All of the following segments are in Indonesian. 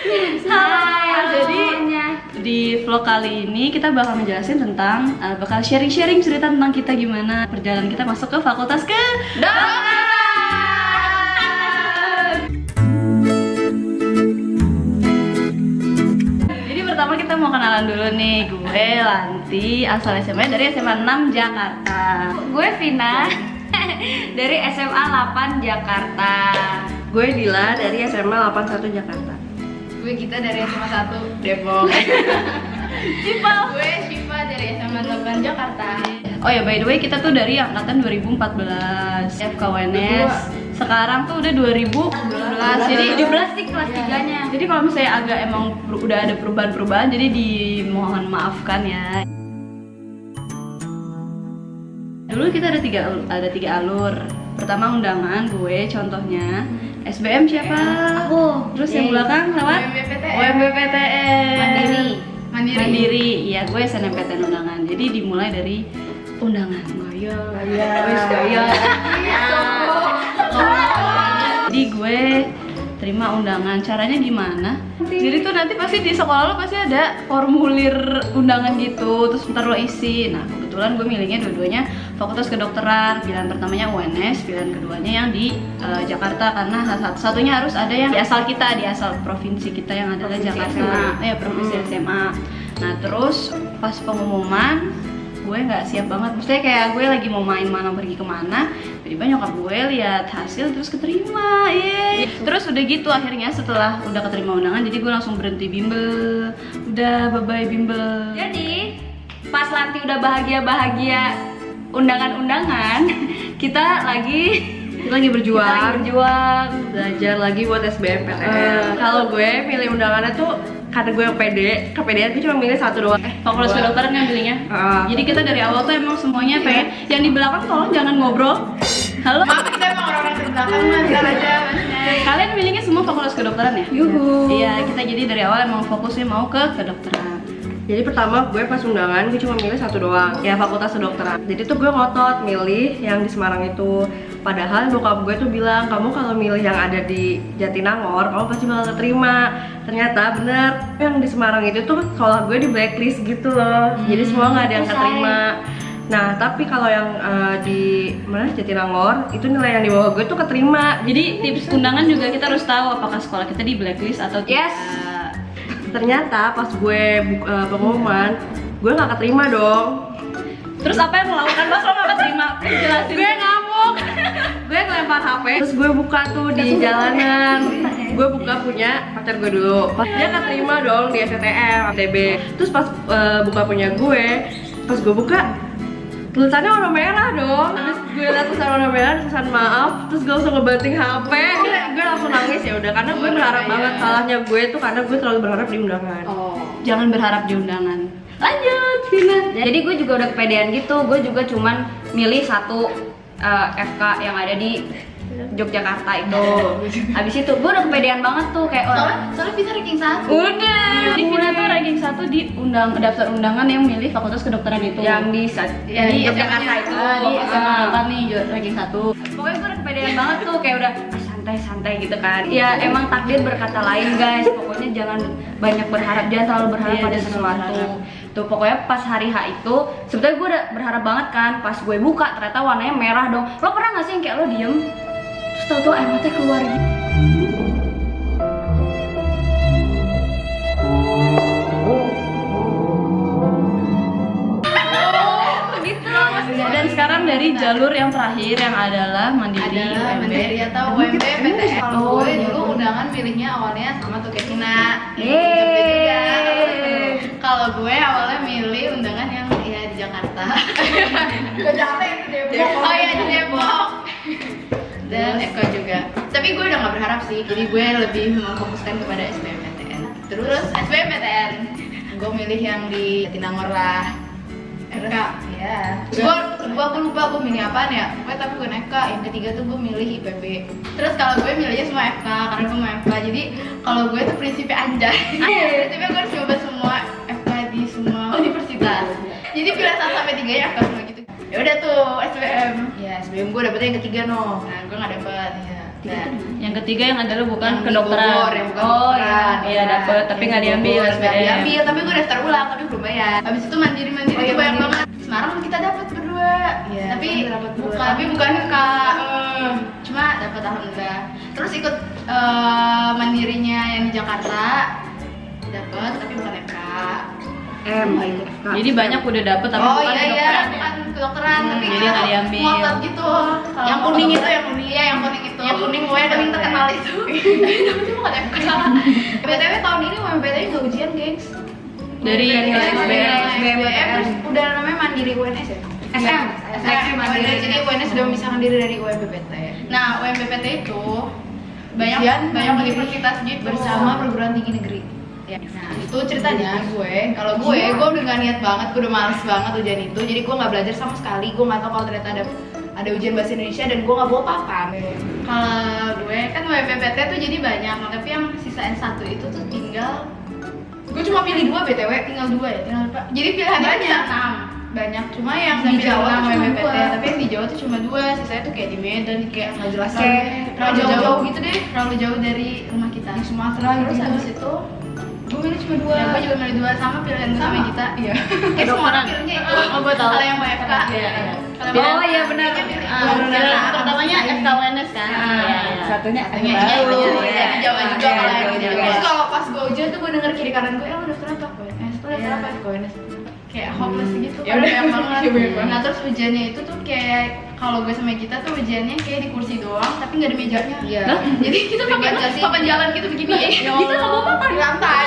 Jadi di vlog kali ini kita bakal ngejelasin tentang bakal sharing-sharing cerita tentang kita gimana perjalanan kita masuk ke fakultas kedokteran. Jadi pertama kita mau kenalan dulu nih. Gue Lanti, asal SMA dari SMA 6 Jakarta. Gue Vina dari SMA 8 Jakarta. Gue Dila dari SMA 81 Jakarta. Gue Gita dari SMA 1 Depok. Gue Shiva dari SMA 8 Jakarta. Oh ya, by the way kita tuh dari angkatan 2014 FKWNS. Sekarang tuh udah 2012. Jadi 17 sih kelas 3-nya. Jadi kalau misalnya agak emang udah ada perubahan-perubahan, jadi dimohon maafkan ya. Dulu kita ada tiga alur. Pertama undangan, gue contohnya SBM siapa? Aku. Terus yang belakang lewat UMBPTN. Mandiri. Iya, gue SNMPTN undangan. Jadi dimulai dari undangan. Gaya. Jadi gue terima undangan. Caranya gimana? Jadi tuh nanti pasti di sekolah lo pasti ada formulir undangan gitu, terus ntar lo isi. Nah kebetulan gue milihnya dua-duanya fakultas kedokteran. Pilihan pertamanya UNS, pilihan keduanya yang di Jakarta, karena satunya harus ada yang di asal kita, di asal provinsi kita yang adalah Jakarta. Provinsi SMA. Nah terus pas pengumuman gue nggak siap banget, maksudnya kayak gue lagi mau main mana pergi kemana, tiba-tiba nyokap gue lihat hasil terus keterima, terus udah gitu akhirnya setelah udah keterima undangan, jadi gue langsung berhenti bimbel, udah bye bimbel. Jadi pas Lanti udah bahagia undangan-undangan, kita lagi berjuang berjuang. belajar lagi buat SBMPTN. Kalau gue milih undangannya tuh karena gue yang pede, kepedean gue cuma milih satu doang. Fakultas kedokteran yang pilihnya. Jadi kita dari awal tuh emang semuanya pengen. Yang di belakang tolong jangan ngobrol. Halo. Maaf, kita emang orang-orang terbelakang mah, biar aja Mas. Kalian milihnya semua fakultas kedokteran ya? Yuhu. Iya, kita jadi dari awal emang fokusnya mau ke kedokteran. Jadi pertama gue pas undangan gue cuma milih satu doang, ya fakultas kedokteran. Jadi tuh gue ngotot milih yang di Semarang itu. Padahal bokap gue tuh bilang, kamu kalau milih yang ada di Jatinangor, kamu pasti bakal keterima. Ternyata bener, yang di Semarang itu tuh sekolah gue di blacklist gitu loh. Jadi semua nggak ada yang keterima. Nah tapi kalau yang di mana Jatinangor itu nilai yang di bawah gue tuh keterima. Jadi tips undangan juga kita harus tahu apakah sekolah kita di blacklist atau tidak. Ternyata pas gue pengumuman, gue nggak keterima dong. Terus apa yang lo lakukan pas lo nggak keterima? Jelasin. Gue ngamuk. Gue ngelempar HP. Terus gue buka tuh di jalanan. Gue buka punya pacar gue dulu. Dia keterima dong di STM, TB. Terus pas buka punya gue, pas gue buka tulisannya warna merah dong. Terus gue liat tulisan warna merah, tulisan maaf. Terus gue langsung ngebanting HP. Gue langsung nangis ya udah, karena gue berharap banget. Salahnya gue tuh karena gue terlalu berharap di undangan. Jangan berharap di undangan. Lanjut, Vina. Jadi gue juga udah kepedean gitu. Gue juga cuman milih satu FK yang ada di Yogyakarta itu. Habis itu gue udah kepedean banget tuh kayak Soalnya Vina ranking 1. udah. Jadi Vina tuh ranking 1 di daftar undangan yang milih fakultas kedokteran itu. Yang di di Yogyakarta itu. Di SMA 8 nih ranking 1. Pokoknya gue udah kepedean banget tuh kayak udah santai-santai gitu kan. Ya emang takdir berkata lain guys. Pokoknya jangan banyak berharap, jangan terlalu berharap pada sesuatu. Tuh pokoknya pas hari H itu sebetulnya gue udah berharap banget kan. Pas gue buka ternyata warnanya merah dong. Lo pernah gak sih yang kayak lo diem terus tau-tau air mata keluar gitu? Dan sekarang dari jalur yang terakhir yang adalah Mandiri, UMB. Mandiri atau UMB PTN. Kalau gue dulu undangan pilihnya awalnya sama tuh kayak Vina. Kalau gue awalnya milih undangan yang ya di Jakarta. Gue Jakarta yang di Depok. Oh iya di Depok. Dan Eko juga. Tapi gue udah gak berharap sih. Jadi gue lebih memfokuskan kepada SBMPTN. Terus SBMPTN gue milih yang di Jatinangor lah. FK, ya. Gue lupa gue milih apaan ya. Gue tapi bukan FK. Yang ketiga tuh gue milih IPB. Terus kalau gue milihnya semua FK karena gue mau FK. Jadi kalau gue tuh prinsipnya anjay. Prinsipnya gue harus coba semua FK di semua universitas. Jadi pilihan 1 sampai 3 ya FK semua gitu. Ya udah tuh SBM. Ya SBM gue dapetnya yang ketiga no. Nah gue nggak dapet. Ya. Yang ketiga yang adalah bukan Yang di kedokteran. Bogor, yang bukan Oh kedokteran. iya dapet tapi nggak diambil Nggak SBM. diambil, tapi gue daftar ulang tapi belum bayar. Habis itu mandiri tuh banyak banget. Semarang kita dapat berdua. Iya, Tapi kita dapat berdua. bukan FK. Cuma dapat alhamdulillah. Terus ikut mandirinya yang di Jakarta dapat tapi bukan FK. Jadi banyak udah dapet tapi Oh bukan iya kedokteran. bukan kedokteran tapi jadi kita nggak diambil. ngotot gitu. Yang kuning itu yang kuning ya, yang kuning itu. Yang kuning gue paling terkenal itu. Tapi itu bukan FK. BTW tahun ini UMPTN juga ujian, gengs. Dari SBM terus udah namanya Mandiri UNS ya? SM Mandiri. Jadi UNS sudah memisahkan diri dari UMPPT. Nah, UMPPT itu banyak universitas gitu bersama perguruan tinggi negeri. Ya. Nah, itu ceritanya kalau gue udah gak niat banget, gue udah males banget ujian itu. Jadi gue nggak belajar sama sekali, gue nggak tahu kalau ternyata ada ujian bahasa Indonesia dan gue nggak bawa papan. Kalau gue kan UMPPT tuh jadi banyak, tapi yang sisa N1 itu tuh tinggal gue cuma pilih 2 BTW, tinggal 2 ya, jadi pilihannya bisa 6 banyak, cuma yang di Jawa tuh cuma UMPPT, tapi yang di Jawa tuh cuma 2, sisanya tuh kayak di Medan, kayak nggak jelas terlalu jauh gitu deh, terlalu jauh dari rumah kita di Sumatera. Terus habis itu gue milih cuma 2, gue juga milih 2 sama pilihan sama kita. Iya. Kayak semua orang pilihnya itu. Oh, gue tahu. Kalau yang mau FK. Iya. Oh iya benar. Pertamanya FKUNS kan. Satunya Di Jawa juga kalau yang Iya. terus kalau pas gue ujian tuh gue denger kiri kanan gue, lo daftar apa UNS? Lo daftar apa UNS? Kayak hopeless gitu, kan banyak banget. Nah terus ujiannya itu tuh kayak kalau gue sama kita tuh ujiannya kayak di kursi doang, tapi nggak ada mejanya. Iya. Jadi kita papan jalan gitu begini. Kita nggak bawa papan di lantai,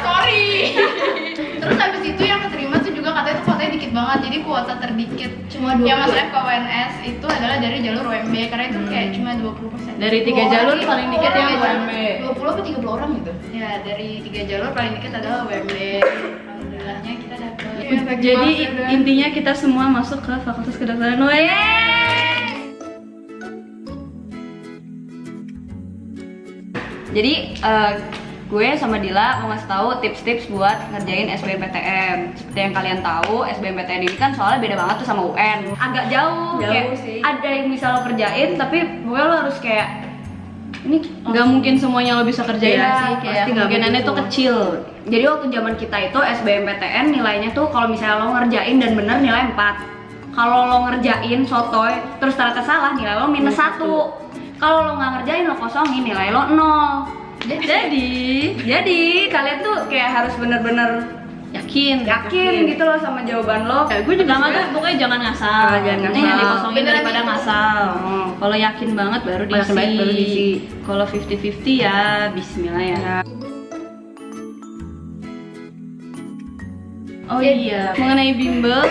sorry. Terus habis itu yang keterima tuh juga katanya tuh kuotanya dikit banget, jadi kuota terdikit cuma 20. Yang masuk FKUNS itu adalah dari jalur UMB karena itu kayak cuma 20%. Dari 3 jalur paling dikit yang UMB. 20 apa 30 orang gitu? Ya dari 3 jalur paling dikit adalah UMB. Alhamdulillahnya kita dapet. Jadi intinya kita semua masuk ke Fakultas Kedokteran. Jadi gue sama Dila mau ngasih tahu tips-tips buat ngerjain SBMPTN. Seperti yang kalian tahu, SBMPTN ini kan soalnya beda banget tuh sama UN. Agak jauh kayak sih. ada yang bisa lo kerjain, tapi gue lo harus kayak ini Nggak mungkin semuanya lo bisa kerjain Iya, sih, kayak pasti nggak kemungkinannya mungkin tuh kecil. Jadi waktu zaman kita itu SBMPTN nilainya tuh kalau misalnya lo ngerjain dan bener nilai 4. Kalau lo ngerjain sotoy terus ternyata salah nilai lo -1. Kalau lo nggak ngerjain lo kosongin nilai lo 0. Jadi kalian tuh kayak harus bener-bener Yakin gitu loh sama jawaban lo. Ya, gue juga tuh pokoknya jangan ngasal. Jangan Mending ngasal. dikosongin Beneran daripada gitu. ngasal. Kalau yakin banget baru Kalau yakin banget baru diisi. Kalau 50-50 ya Bismillah ya. Oh iya, mengenai bimbel,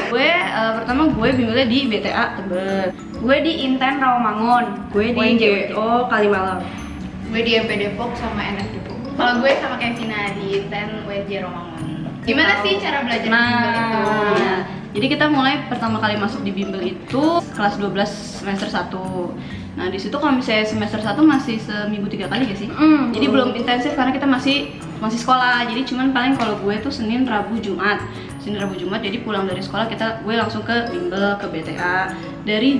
pertama gue bimbelnya di BTA Tebet. Gue di Inten Rawamangun. Gue di GWO Kalimalang. Gue di MP Depok sama NF Depok. Kalau gue sama Kevina di Inten WJ Romangun. Gimana sih cara belajar bimbel itu? Nah, jadi kita mulai pertama kali masuk di bimbel itu kelas 12 semester 1. Nah, di situ kalau misalnya semester 1 masih seminggu 3 kali gak sih? Jadi belum intensif karena kita masih sekolah. Jadi cuman paling kalau gue tuh Senin, Rabu, Jumat. Senin, Rabu, Jumat. Jadi pulang dari sekolah gue langsung ke bimbel, ke BTA. Dari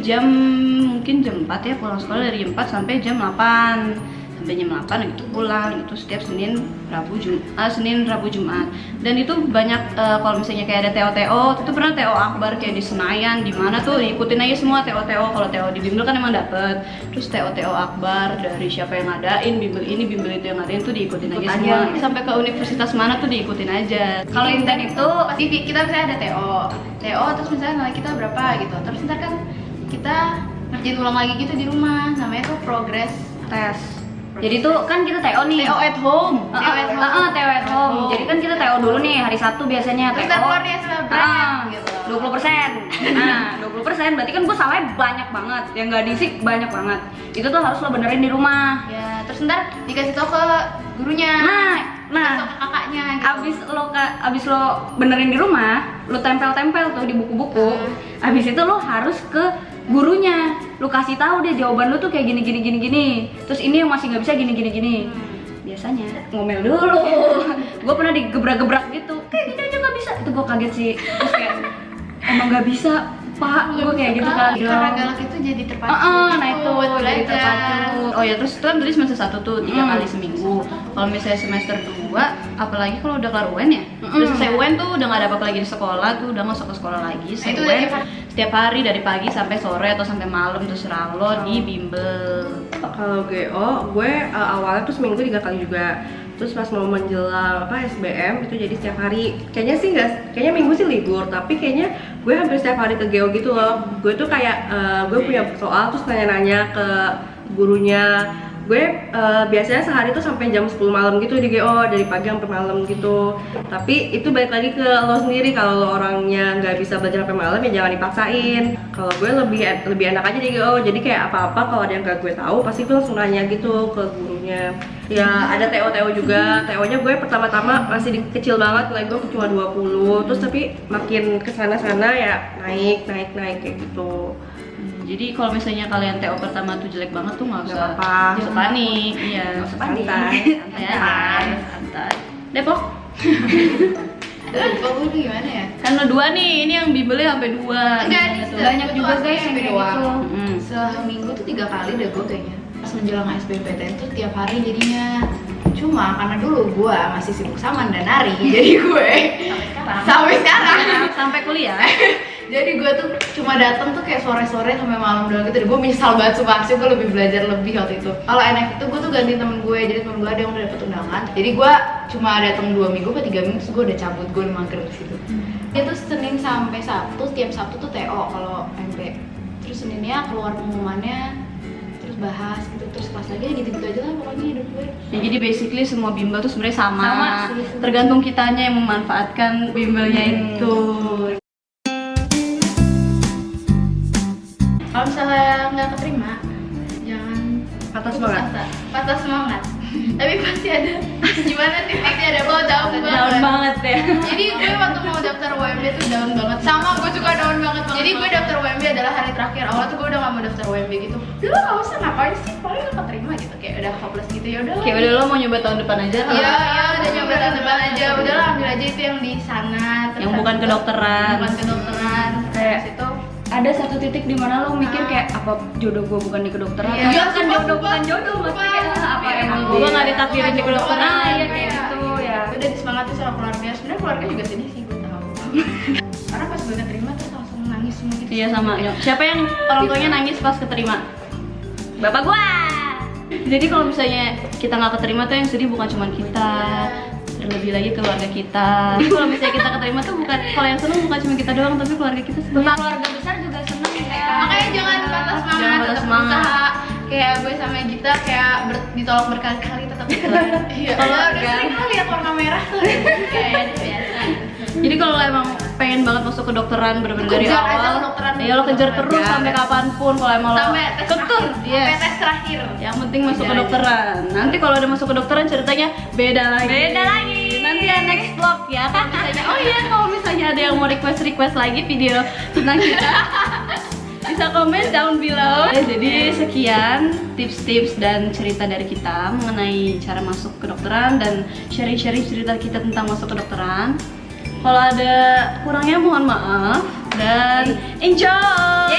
mungkin jam 4 ya, pulang sekolah dari jam 4 sampai jam 8. Sampai jam 8 gitu pulang, itu setiap Senin, Rabu, Jumat. Dan itu banyak kalau misalnya kayak ada TO, itu pernah TO akbar kayak di Senayan, di mana tuh diikutin aja semua TO. Kalau TO di bimbel kan emang dapet. Terus TO akbar dari siapa yang ngadain, bimbel ini, bimbel itu yang ngadain tuh diikutin aja semua. Sampai ke universitas mana tuh diikutin aja. Kalau Inten itu pasti kita misalnya ada TO terus misalnya nilai kita berapa gitu. Terus ntar kan kita ngerjain ulang lagi gitu di rumah, namanya tuh progress tes. Jadi tuh kan kita TO nih. TO at home. TO at home. Jadi kan kita TO dulu nih hari Sabtu biasanya. Terus TO. kita keluar nih hasilnya berapa gitu. 20%. Nah, 20% berarti kan gue salahnya banyak banget. Yang nggak diisi banyak banget. Itu tuh harus lo benerin di rumah. Ya, terus ntar dikasih tau ke gurunya. Nah, Atau ke kakaknya gitu. abis lo benerin di rumah, lo tempel-tempel tuh di buku-buku. Abis itu lo harus ke gurunya, lu kasih tahu deh jawaban lu tuh kayak gini. Terus ini yang masih nggak bisa gini. Biasanya ngomel dulu. Gue pernah digebrak-gebrak gitu, kayak gini aja nggak bisa. Itu gue kaget sih. Terus kayak emang nggak bisa. Pak, gue kayak gitu kan. Karena galak itu jadi terpacu. Nah itu buat jadi belajar. terpacu. Oh ya terus kan tadi semester 1 tuh 3 kali seminggu. Kalau misalnya semester 2, apalagi kalau udah kelar UN ya, udah selesai UN tuh udah gak ada apa-apa lagi di sekolah tuh, udah masuk ke sekolah lagi. Nah, itu UN udah setiap hari dari pagi sampai sore atau sampai malam terserah lo di bimbel. Kalau GO, gue awalnya tuh seminggu 3 kali juga. Terus pas mau menjelang SBM itu jadi setiap hari. Kayaknya sih kayaknya minggu sih libur, tapi kayaknya gue hampir setiap hari ke GO gitu loh. Gue tuh kayak gue punya soal terus nanya-nanya ke gurunya. Gue biasanya sehari tuh sampai jam 10 malam gitu di GO, dari pagi sampai malam gitu. Tapi itu balik lagi ke lo sendiri, kalau lo orangnya nggak bisa belajar sampai malam ya jangan dipaksain. Kalau gue lebih enak aja di GO, jadi kayak apa-apa kalau ada yang gak gue tahu pasti gue langsung nanya gitu ke gurunya. Ya ada TO juga, TO-nya gue pertama-tama masih kecil banget, nilai gue cuma 20. Terus tapi makin kesana-sana ya naik kayak gitu. Jadi kalau misalnya kalian TO pertama tuh jelek banget tuh nggak usah panik, iya, Nggak usah panik. santai aja, santai. Depok, Lupa gue tuh gimana ya? kan lo 2 nih, ini yang bimbelnya sampai 2. Enggak, banyak juga guys sampai doang. Hmm. Seminggu tuh 3 kali deh gue kayaknya. Pas menjelang SBMPTN tuh tiap hari jadinya. Cuma karena dulu gue masih sibuk sama dan nari, jadi gue sampai sekarang Sampai kuliah. jadi gue tuh cuma datang tuh kayak sore-sore sampai malam doang gitu. Gue menyesal banget sumpah, sih gue lebih belajar lebih waktu itu. Kalau NF itu gue tuh ganti temen gue, jadi temen gue ada yang udah dapet undangan. Jadi gue cuma datang 2 minggu atau 3 minggu terus gue udah cabut, gue udah mager di situ. Itu Senin sampai Sabtu, tiap Sabtu tuh TO kalau MP. Terus Seninnya keluar pengumumannya, terus bahas gitu, terus kelas lagi gitu-gitu aja lah pokoknya hidup gue. Ya, jadi basically semua bimbel tuh sebenarnya sama sih. tergantung kitanya yang memanfaatkan bimbelnya itu. Kalau misalnya nggak keterima, jangan Patah putus semangat. asa. Patah semangat. Tapi pasti ada gimana titiknya, ada down Down banget. banget ya. Jadi gue waktu mau daftar UMB tuh down banget. Sama gue juga down banget. Jadi gue daftar UMB adalah hari terakhir. Awalnya tuh gue udah gak mau daftar UMB gitu. Udah gak usah, ngapain sih? Paling gak keterima gitu. Kayak udah hopeless gitu, ya udah. Kayak udah lo mau nyoba tahun depan aja. Iya, udah nyoba tahun depan aja. Udahlah ambil aja itu yang di sana. Terus Yang bukan habis itu- kedokteran. Bukan kedokteran. Kayak- Terus itu Ada satu titik di mana lo mikir kayak apa jodoh gue bukan di kedokteran? Iya, Iya, sumpah, kan jodoh sumpah. bukan jodoh maksudnya apa Iya, emang iya. gue nggak ditakdirin di kedokteran? Iya, Iya kayak gitu ya. udah disemangatin sama keluarga. Sebenarnya keluarga juga sedih sih, gue tahu. Karena pas gue keterima terus langsung nangis semua gitu. Iya sama. Siapa yang orang tuanya nangis pas keterima? Bapak gua. Jadi kalau misalnya kita nggak keterima tuh yang sedih bukan cuma kita, terlebih lagi keluarga kita. Jadi kalau misalnya kita keterima tuh bukan, kalau yang seneng bukan cuma kita doang, tapi keluarga kita seneng. Keluarga besar juga seneng ya. Makanya jangan patah semangat, Jangan patah tetap semangat. berusaha. Kayak gue sama Gita kayak ditolak berkali-kali tetap berjalan. Iya. Kalau udah sering kan lihat warna merah tuh. Kayak biasa. Jadi kalau lo emang pengen banget masuk kedokteran bener-bener dari Kejar aja awal, kedokteran ya lo kejar kedokteran. terus sampai kapanpun. Kalau emang lo Sampai tes kekeh, terakhir. yes. Sampai tes terakhir. Yang penting masuk Kejar kedokteran. Nanti kalau udah masuk kedokteran ceritanya beda lagi. Nanti ya next vlog ya. Kalau misalnya, oh iya kalau misalnya ada yang mau request lagi video tentang kita, bisa komen down below. Jadi sekian tips-tips dan cerita dari kita mengenai cara masuk kedokteran dan sharing-sharing cerita kita tentang masuk kedokteran. Kalau ada kurangnya mohon maaf dan enjoy.